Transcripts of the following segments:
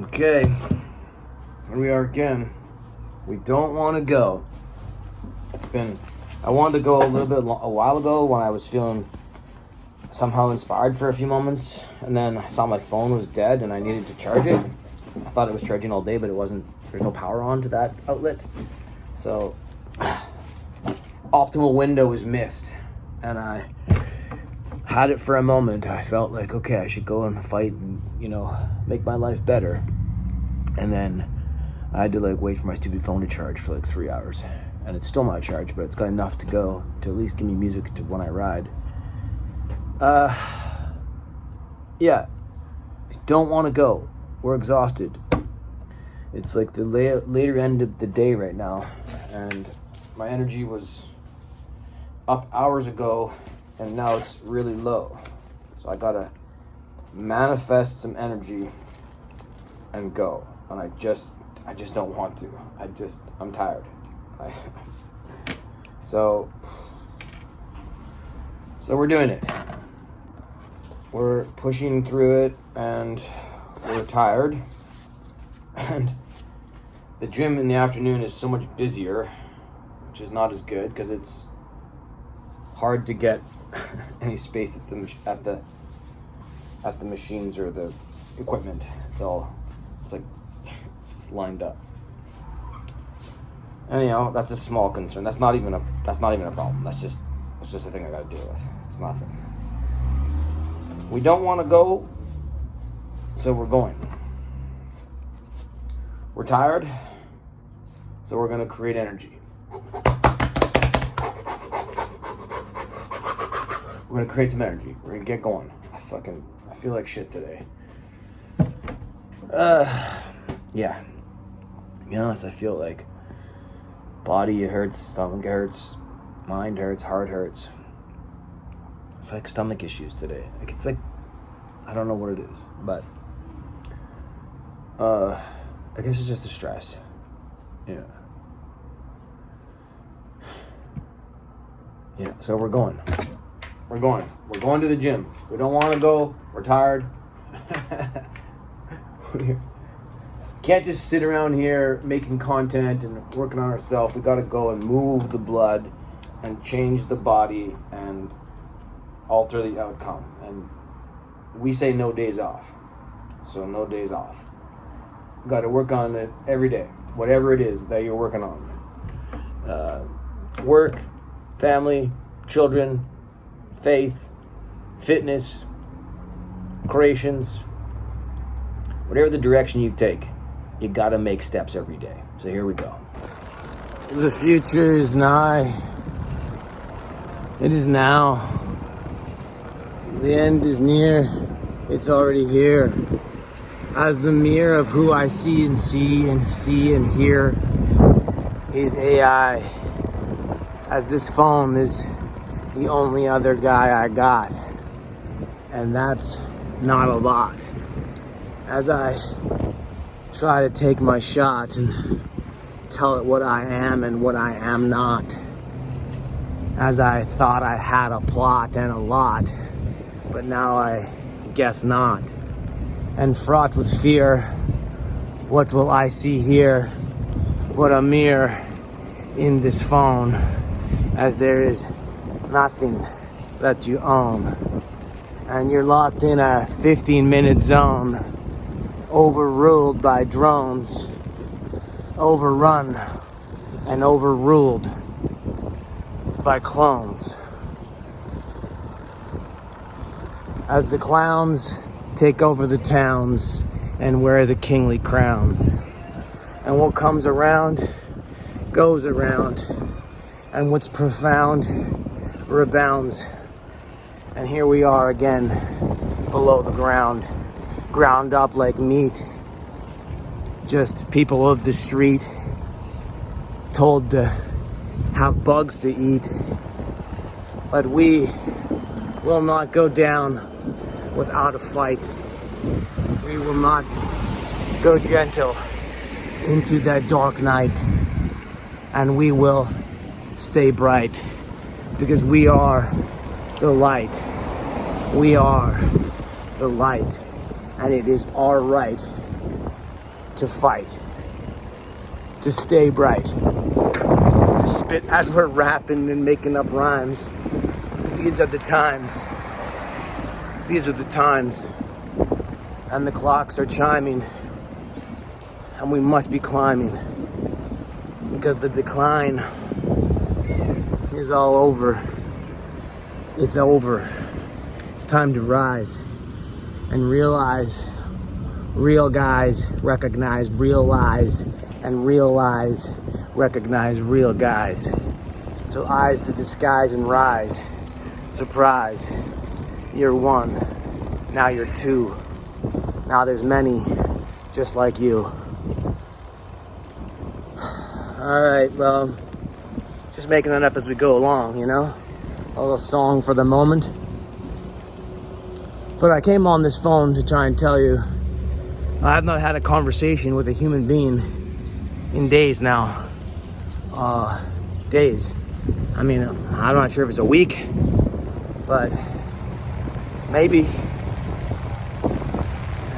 Okay, here we are again. We don't want to go. I wanted to go a while ago when I was feeling somehow inspired for a few moments, and then I saw my phone was dead and I needed to charge it. I thought it was charging all day, but it wasn't. There's no power on to that outlet. So, optimal window was missed, and I had it for a moment. I felt like, okay, I should go and fight and, make my life better. And then I had to wait for my stupid phone to charge for 3 hours. And it's still not charged, but it's got enough to go to at least give me music to when I ride. Yeah. Don't want to go. We're exhausted. It's the later end of the day right now. And my energy was up hours ago, and now it's really low. So I gotta manifest some energy and go. And I just don't want to. I'm tired. So we're doing it. We're pushing through it, and we're tired. And the gym in the afternoon is so much busier, which is not as good because it's hard to get any space at the machines or the equipment. It's lined up. Anyhow, that's a small concern. That's not even a problem. That's just a thing I gotta deal with. It's nothing. We don't want to go, so we're going. We're tired, so we're gonna create energy. We're gonna create some energy. We're gonna get going. I feel like shit today. Yeah. To be honest, I feel like body hurts, stomach hurts, mind hurts, heart hurts. It's stomach issues today. I don't know what it is, but I guess it's just the stress. Yeah. Yeah, so we're going. We're going to the gym. We don't want to go. We're tired. We can't just sit around here making content and working on ourselves. We got to go and move the blood and change the body and alter the outcome. And we say no days off. So no days off. Got to work on it every day, whatever it is that you're working on. Work, family, children, faith, fitness, creations, whatever the direction you take, you gotta make steps every day. So here we go. The future is nigh. It is now. The end is near. It's already here. As the mirror of who I see and hear is AI. As this phone is the only other guy I got. And that's not a lot. As I try to take my shot and tell it what I am and what I am not. As I thought I had a plot and a lot, but now I guess not. And fraught with fear, what will I see here? What a mirror in this phone, as there is nothing that you own. And you're locked in a 15-minute zone, overruled by drones, overrun and overruled by clones. As the clowns take over the towns and wear the kingly crowns. And what comes around goes around, and what's profound rebounds. And here we are again, below the ground, ground up like meat. Just people of the street, told to have bugs to eat. But we will not go down without a fight. We will not go gentle into that dark night. And we will stay bright, because we are the light. We are the light. And it is our right to fight, to stay bright, to spit as we're rapping and making up rhymes. Because these are the times. These are the times. And the clocks are chiming. And we must be climbing. Because the decline is all over. It's over. It's time to rise and realize real guys recognize real lies, and real lies recognize real guys. So eyes to the skies and rise. Surprise. You're one. Now you're two. Now there's many just like you. Alright, well, just making that up as we go along, you know? A little song for the moment. But I came on this phone to try and tell you I have not had a conversation with a human being in days now. Days. I mean, I'm not sure if it's a week, but maybe.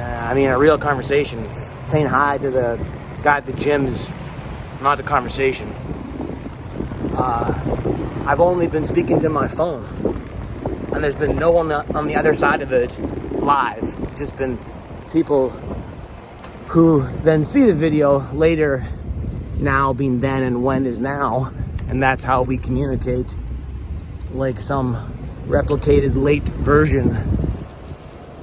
A real conversation. Just saying hi to the guy at the gym is not a conversation. I've only been speaking to my phone, and there's been no one on the other side of it live. It's just been people who then see the video later, now being then and when is now, and that's how we communicate, like some replicated late version.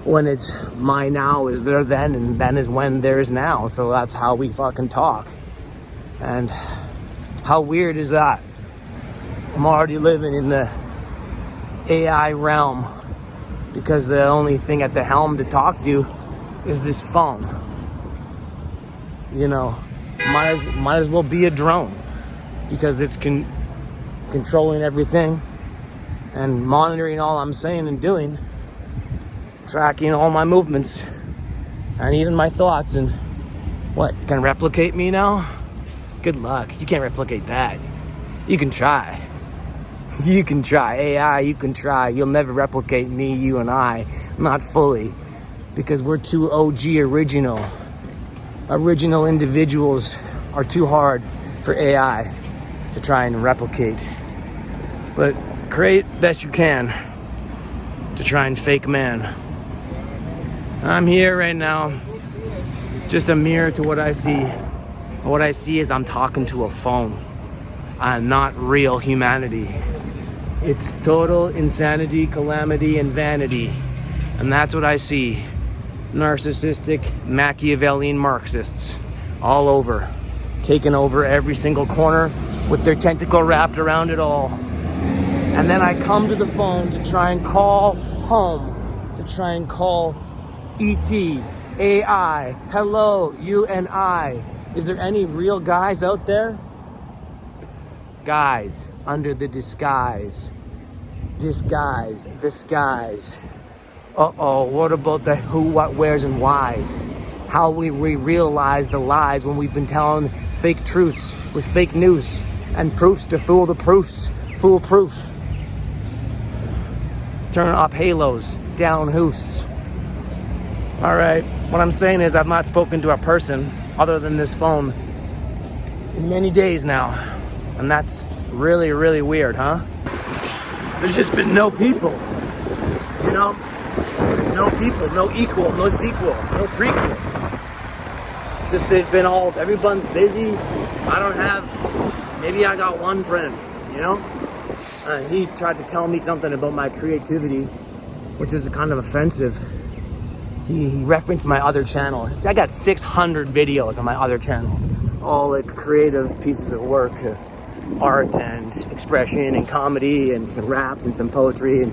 When it's my now is there then, and then is when there's now. So that's how we fucking talk. And how weird is that? I'm already living in the AI realm because the only thing at the helm to talk to is this phone. You know, might as well be a drone because it's controlling everything and monitoring all I'm saying and doing, tracking all my movements and even my thoughts. And what, can replicate me now? Good luck. You can't replicate that. You can try. You can try. AI, you can try. You'll never replicate me, you and I. Not fully. Because we're too OG original. Original individuals are too hard for AI to try and replicate. But create best you can to try and fake man. I'm here right now, just a mirror to what I see. What I see is I'm talking to a phone, not real humanity. It's total insanity, calamity, and vanity. And that's what I see. Narcissistic, Machiavellian Marxists all over, taking over every single corner with their tentacle wrapped around it all. And then I come to the phone to try and call home, to try and call E.T., AI, hello, you and I. Is there any real guys out there? Guys under the disguise. Disguise, the skies. Uh-oh, what about the who, what, where's, and whys? How we realize the lies when we've been telling fake truths with fake news and proofs to fool the proofs. Foolproof. Turn up halos, down hoofs. All right, what I'm saying is I've not spoken to a person other than this phone in many days now. And that's really, really weird, huh? There's just been no people, you know? No people, no equal, no sequel, no prequel. Just they've been all, everyone's busy. I don't have, maybe I got one friend, you know? He tried to tell me something about my creativity, which is kind of offensive. He referenced my other channel. I got 600 videos on my other channel. All like creative pieces of work, art and expression and comedy and some raps and some poetry and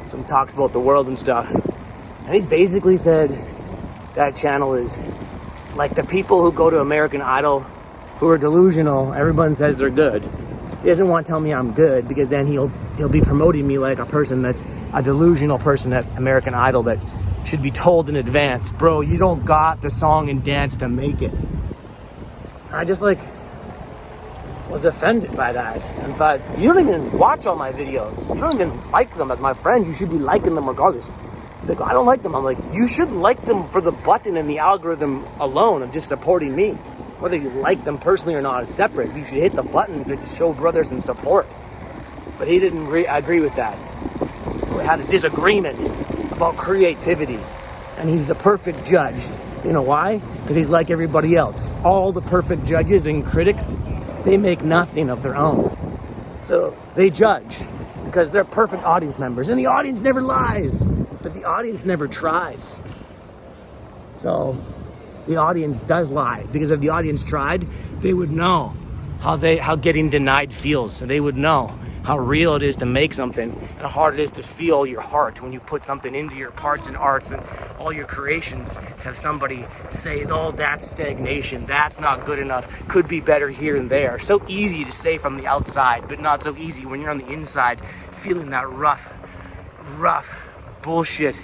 some talks about the world and stuff. And he basically said that channel is like the people who go to American Idol who are delusional. Everyone says they're good. He doesn't want to tell me I'm good because then he'll be promoting me like a person that's a delusional person at American Idol that should be told in advance, bro, you don't got the song and dance to make it. I just was offended by that and thought, you don't even watch all my videos. You don't even like them as my friend. You should be liking them regardless. He's like, I don't like them. I'm like, you should like them for the button and the algorithm alone of just supporting me. Whether you like them personally or not is separate. You should hit the button to show brothers some support. But he didn't agree with that. We had a disagreement about creativity. And he's a perfect judge. You know why? Because he's like everybody else. All the perfect judges and critics, they make nothing of their own. So they judge because they're perfect audience members. And the audience never lies. But the audience never tries. So the audience does lie. Because if the audience tried, they would know how getting denied feels. So they would know how real it is to make something and how hard it is to feel your heart when you put something into your parts and arts and all your creations, to have somebody say, oh, that's stagnation, that's not good enough, could be better here and there. So easy to say from the outside, but not so easy when you're on the inside feeling that rough bullshit,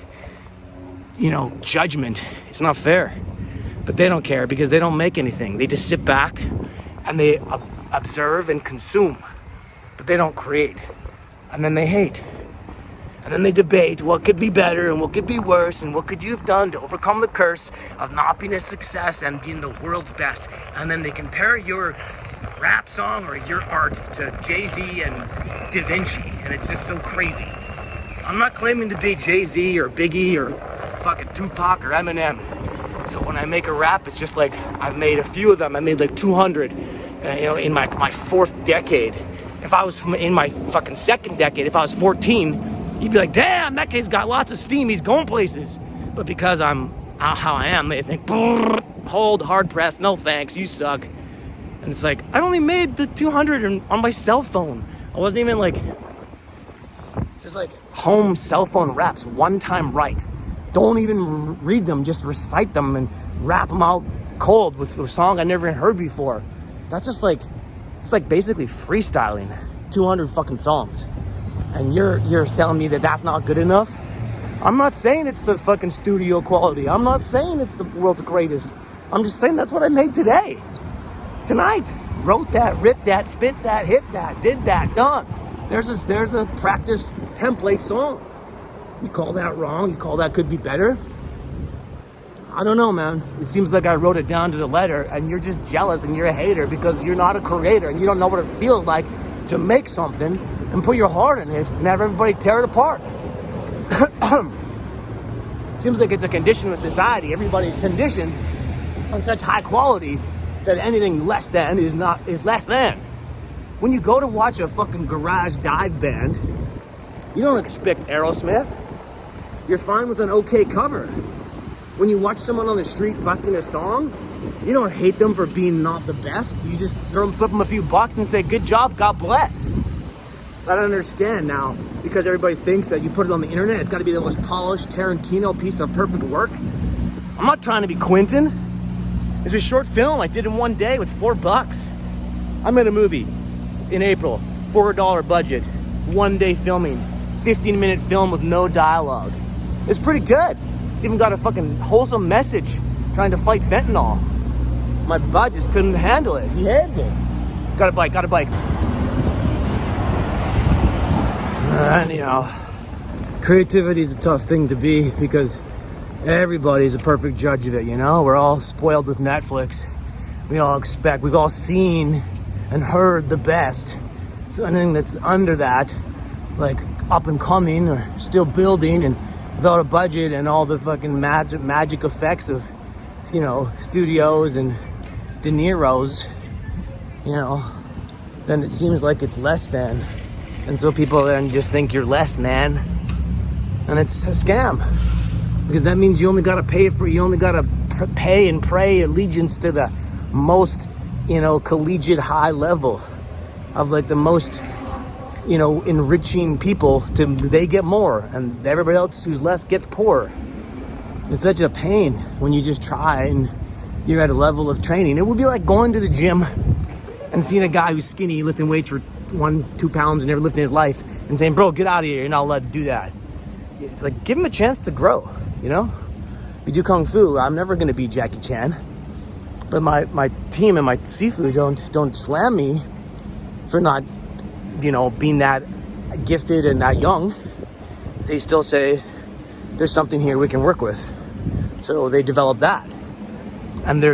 judgment. It's not fair. But they don't care because they don't make anything. They just sit back and they observe and consume. But they don't create. And then they hate. And then they debate what could be better and what could be worse and what could you have done to overcome the curse of not being a success and being the world's best. And then they compare your rap song or your art to Jay-Z and Da Vinci. And it's just so crazy. I'm not claiming to be Jay-Z or Biggie or fucking Tupac or Eminem. So when I make a rap, it's just like I've made a few of them. I made like 200, in my fourth decade. If I was in my fucking second decade, if I was 14, you'd be like, damn, that kid's got lots of steam. He's going places. But because I'm how I am, they think, hold, hard press, no thanks, you suck. And it's like, I only made the 200 on my cell phone. I wasn't even like, it's just like home cell phone raps, one time right. Don't even read them, just recite them and rap them out cold with a song I never heard before. That's just like, it's like basically freestyling 200 fucking songs. And you're telling me that that's not good enough? I'm not saying it's the fucking studio quality. I'm not saying it's the world's greatest. I'm just saying that's what I made today. Tonight. Wrote that, ripped that, spit that, hit that, did that, done. There's a practice template song. You call that wrong? You call that could be better? I don't know, man. It seems like I wrote it down to the letter and you're just jealous and you're a hater because you're not a creator and you don't know what it feels like to make something and put your heart in it and have everybody tear it apart. Seems like it's a condition of society. Everybody's conditioned on such high quality that anything less than is less than. When you go to watch a fucking garage dive band, you don't expect Aerosmith. You're fine with an okay cover. When you watch someone on the street busting a song, you don't hate them for being not the best. You just flip them a few bucks and say, good job, God bless. So I don't understand now, because everybody thinks that you put it on the internet, it's got to be the most polished Tarantino piece of perfect work. I'm not trying to be Quentin. It's a short film I did in one day with $4. I made a movie in April, $4 budget, 1 day filming, 15-minute film with no dialogue. It's pretty good. It's even got a fucking wholesome message trying to fight fentanyl. My bud just couldn't handle it. He hated it. Got a bike. And creativity is a tough thing to be because everybody's a perfect judge of it, We're all spoiled with Netflix. We've all seen and heard the best. So anything that's under that, like up and coming or still building and without a budget and all the fucking magic effects of, studios and De Niro's, then it seems like it's less than. And so people then just think you're less, man. And it's a scam. Because that means you only got to pay and pray allegiance to the most, collegiate high level of like the most, enriching people they get more and everybody else who's less gets poorer. It's such a pain when you just try and you're at a level of training. It would be like going to the gym and seeing a guy who's skinny lifting weights for 1-2 pounds and never lifting in his life and saying, bro, get out of here, you're not allowed to do that. It's like, give him a chance to grow, We do Kung Fu, I'm never going to be Jackie Chan. But my team and my Sifu don't slam me for not, being that gifted and that young. They still say, there's something here we can work with. So they develop that. And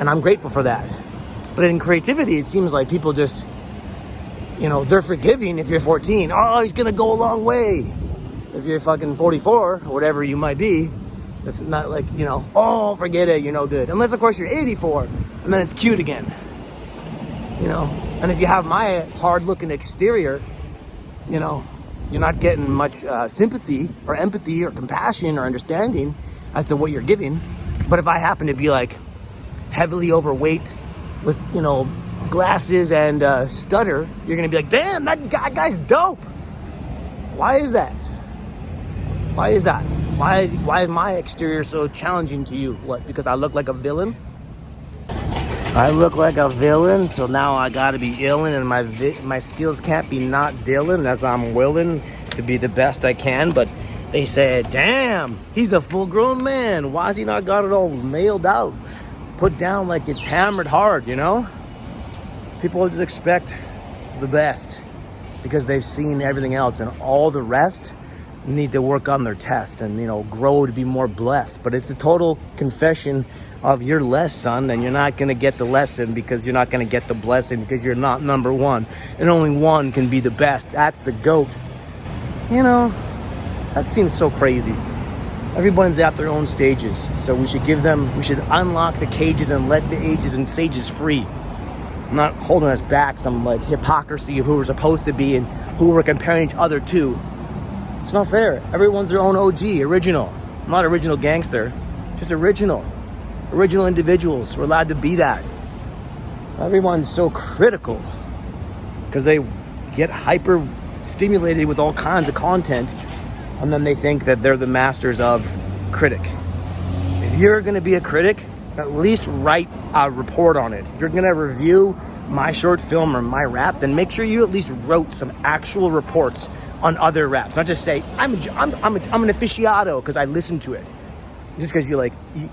I'm grateful for that. But in creativity, it seems like people just, they're forgiving if you're 14. Oh, he's going to go a long way. If you're fucking 44 or whatever you might be, it's not like, oh, forget it, you're no good. Unless, of course, you're 84 and then it's cute again. And if you have my hard-looking exterior, you're not getting much sympathy or empathy or compassion or understanding as to what you're giving. But if I happen to be like heavily overweight with, glasses and stutter, you're going to be like, damn, that guy's dope. Why is that? Why is that? Why is my exterior so challenging to you? What, because I look like a villain? I look like a villain, so now I gotta be illin', and my skills can't be not Dylan, as I'm willing to be the best I can. But they said, damn, he's a full-grown man. Why has he not got it all nailed out, put down like it's hammered hard, People just expect the best because they've seen everything else, and all the rest need to work on their test and, grow to be more blessed. But it's a total confession of you're less, son, and you're not going to get the lesson because you're not going to get the blessing because you're not number one. And only one can be the best. That's the GOAT. That seems so crazy. Everyone's at their own stages. So we should unlock the cages and let the ages and sages free. Not holding us back some like hypocrisy of who we're supposed to be and who we're comparing each other to. It's not fair. Everyone's their own OG, original. Not original gangster, just original. Original individuals. We're allowed to be that. Everyone's so critical because they get hyper stimulated with all kinds of content, and then they think that they're the masters of critic. If you're going to be a critic, at least write a report on it. If you're going to review my short film or my rap, then make sure you at least wrote some actual reports on other raps. Not just say, I'm an aficionado because I listen to it. Just because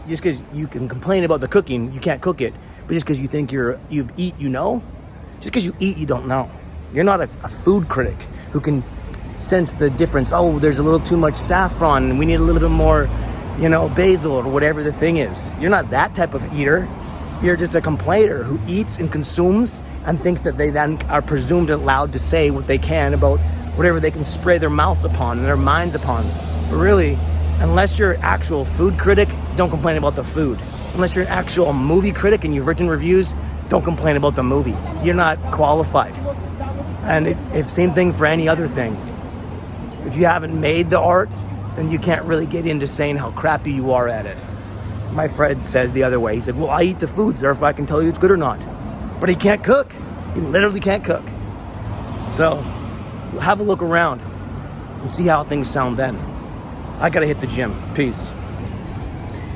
just because you can complain about the cooking, you can't cook it. But just because you think you eat, just because you eat, you don't know. You're not a food critic who can sense the difference. Oh, there's a little too much saffron and we need a little bit more, basil or whatever the thing is. You're not that type of eater. You're just a complainer who eats and consumes and thinks that they then are presumed allowed to say what they can about whatever they can spray their mouths upon and their minds upon. But really, unless you're an actual food critic, don't complain about the food. Unless you're an actual movie critic and you've written reviews, don't complain about the movie. You're not qualified. And if same thing for any other thing. If you haven't made the art, then you can't really get into saying how crappy you are at it. My friend says the other way. He said, well, I eat the food, therefore I can tell you it's good or not. But he can't cook. He literally can't cook. So have a look around and see how things sound then. I gotta hit the gym. Peace.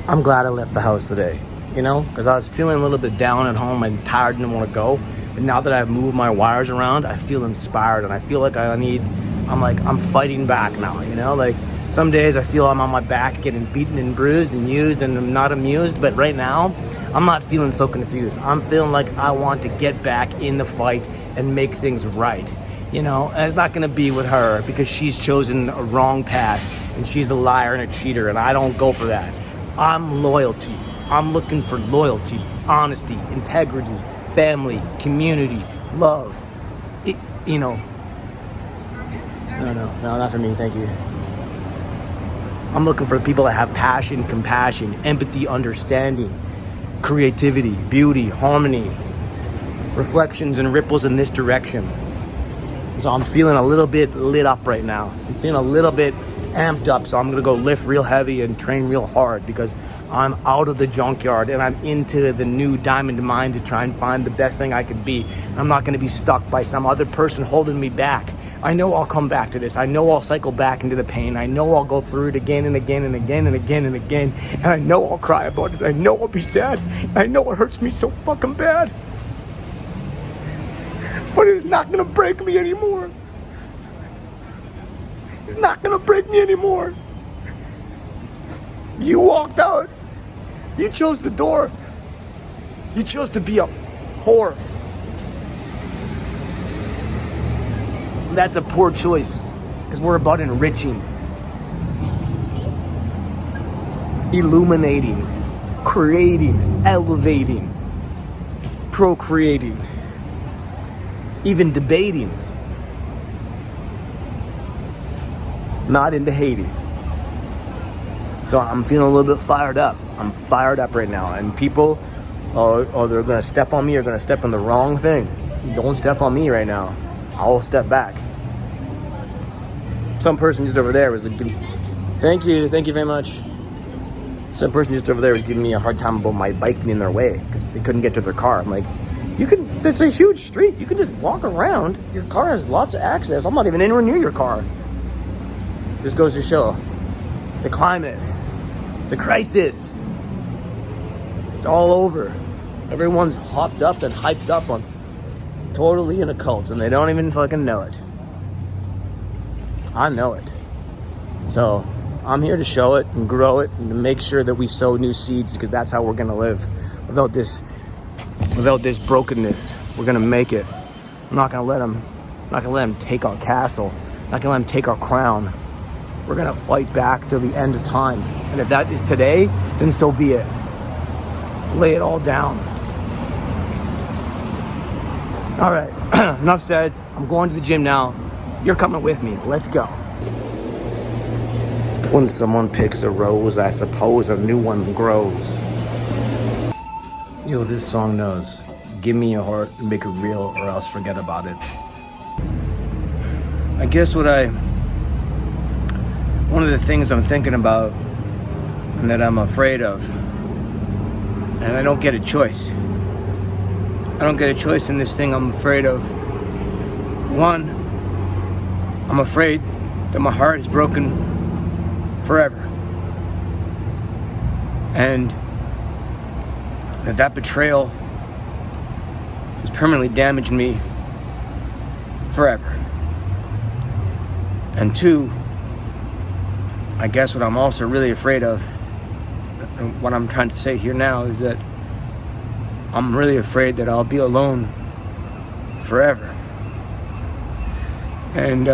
I'm glad I left the house today, because I was feeling a little bit down at home and tired and didn't want to go. But now that I've moved my wires around, I feel inspired and I feel like I'm fighting back now, Like some days I feel I'm on my back getting beaten and bruised and used and I'm not amused. But right now, I'm not feeling so confused. I'm feeling like I want to get back in the fight and make things right. And it's not going to be with her because she's chosen a wrong path and she's a liar and a cheater and I don't go for that. I'm loyalty. I'm looking for loyalty, honesty, integrity, family, community, love. No, not for me, thank you. I'm looking for people that have passion, compassion, empathy, understanding, creativity, beauty, harmony, reflections and ripples in this direction. So I'm feeling a little bit lit up right now. I'm feeling a little bit amped up, so I'm gonna go lift real heavy and train real hard because I'm out of the junkyard and I'm into the new diamond mine to try and find the best thing I could be. I'm not gonna be stuck by some other person holding me back. I know I'll come back to this. I know I'll cycle back into the pain. I know I'll go through it again and again and again and again and again. And I know I'll cry about it. I know I'll be sad. I know it hurts me so fucking bad. But it's not gonna break me anymore. It's not gonna break me anymore. You walked out. You chose the door. You chose to be a whore. That's a poor choice because we're about enriching. illuminating, creating, elevating, procreating, even debating. Not into hating. So I'm feeling a little bit fired up. I'm fired up right now. And people, they're going to step on me or going to step on the wrong thing. Don't step on me right now. I'll step back. Some person just over there was like, thank you very much. Some person just over there was giving me a hard time about my bike being in their way because they couldn't get to their car. I'm like, there's a huge street. You can just walk around. Your car has lots of access. I'm not even anywhere near your car. This goes to show the climate, the crisis. It's all over. Everyone's hopped up and hyped up on totally in a cult, and they don't even fucking know it. I know it. So I'm here to show it and grow it and to make sure that we sow new seeds, because that's how we're gonna live. Without this brokenness, we're gonna make it. I'm not gonna let them take our castle. I'm not gonna let them take our crown. We're gonna fight back till the end of time. And if that is today, then so be it. Lay it all down. All right, enough said. I'm going to the gym now. You're coming with me. Let's go. When someone picks a rose, I suppose a new one grows. Yo, this song knows. Give me your heart and make it real, or else forget about it. I guess one of the things I'm thinking about and that I'm afraid of, and I don't get a choice. I don't get a choice in this thing I'm afraid of. One, I'm afraid that my heart is broken forever. And that betrayal has permanently damaged me forever. And two, I guess what I'm also really afraid of, and what I'm trying to say here now, is that I'm really afraid that I'll be alone forever. And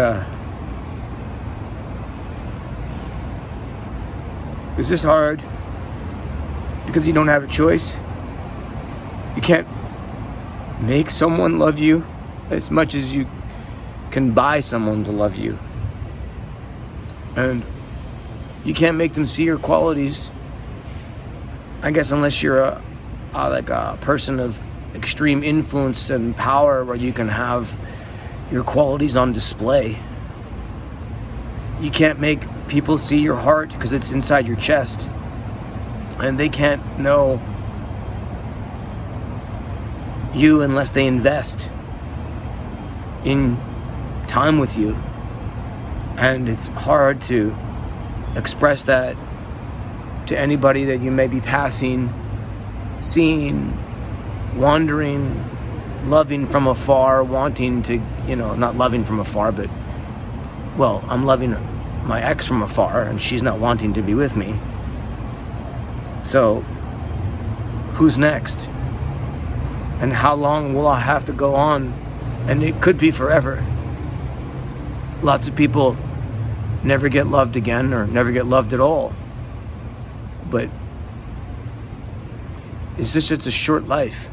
is this hard? Because you don't have a choice. You can't make someone love you as much as you can buy someone to love you. And you can't make them see your qualities, I guess, unless you're like a person of extreme influence and power, where you can have your qualities on display. You can't make people see your heart because it's inside your chest, and they can't know you unless they invest in time with you. And it's hard to express that to anybody that you may be passing, seeing, wandering, loving from afar, wanting to, not loving from afar, but, well, I'm loving my ex from afar, and she's not wanting to be with me. So, who's next? And how long will I have to go on? And it could be forever. Lots of people never get loved again, or never get loved at all. But it's just a short life.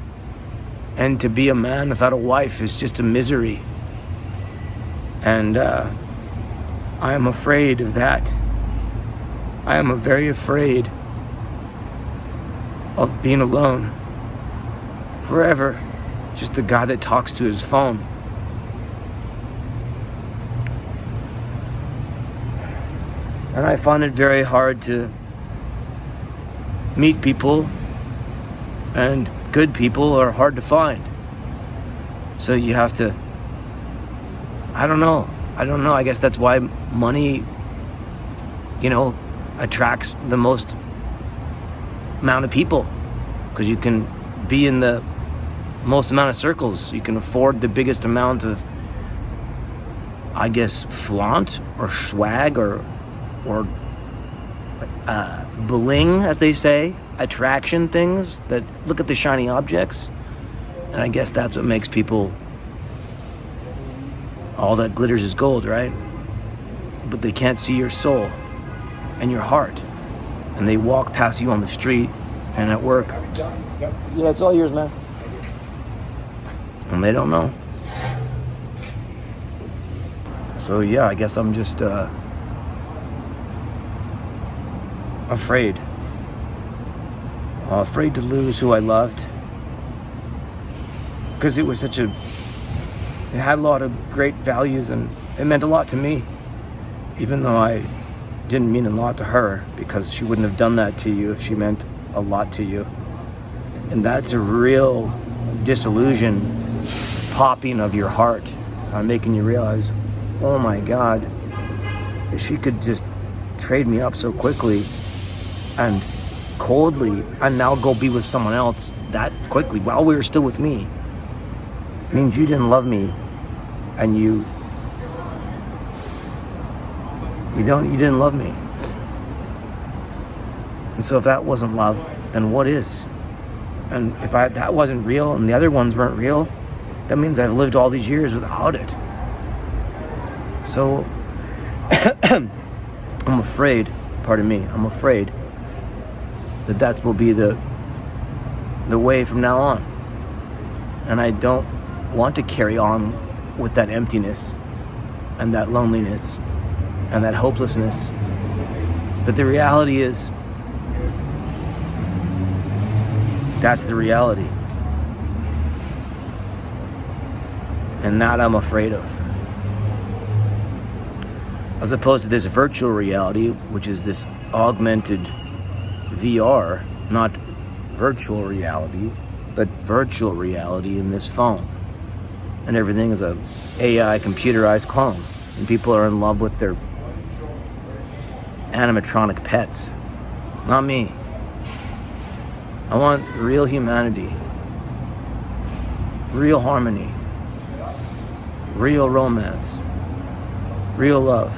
And to be a man without a wife is just a misery. And I am afraid of that. I am very afraid of being alone forever. Just a guy that talks to his phone. And I find it very hard to meet people, and good people are hard to find. So you have to, I don't know. I guess that's why money, attracts the most amount of people, because you can be in the most amount of circles. You can afford the biggest amount of, I guess, flaunt or swag or bling, as they say, attraction things that look at the shiny objects. And I guess that's what makes people, all that glitters is gold, right? But they can't see your soul and your heart and they walk past you on the street and at work. Yeah, it's all yours, man. And they don't know. So yeah, I guess I'm just afraid. Afraid to lose who I loved. Because it had a lot of great values and it meant a lot to me. Even though I didn't mean a lot to her, because she wouldn't have done that to you if she meant a lot to you. And that's a real disillusion popping of your heart, making you realize, oh my God, if she could just trade me up so quickly and coldly and now go be with someone else that quickly while we were still with me, it means you didn't love me, and you didn't love me. And so if that wasn't love, then what is? And if that wasn't real and the other ones weren't real, that means I've lived all these years without it. So I'm afraid, I'm afraid that will be the way from now on. And I don't want to carry on with that emptiness and that loneliness and that hopelessness. But the reality is, that's the reality. And that I'm afraid of. As opposed to this virtual reality, which is this augmented VR, not virtual reality, but virtual reality in this phone. And everything is a AI computerized clone. And people are in love with their animatronic pets. Not me. I want real humanity, real harmony, real romance, real love.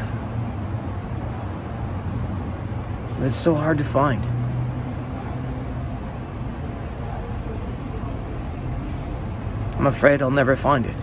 It's so hard to find. I'm afraid I'll never find it.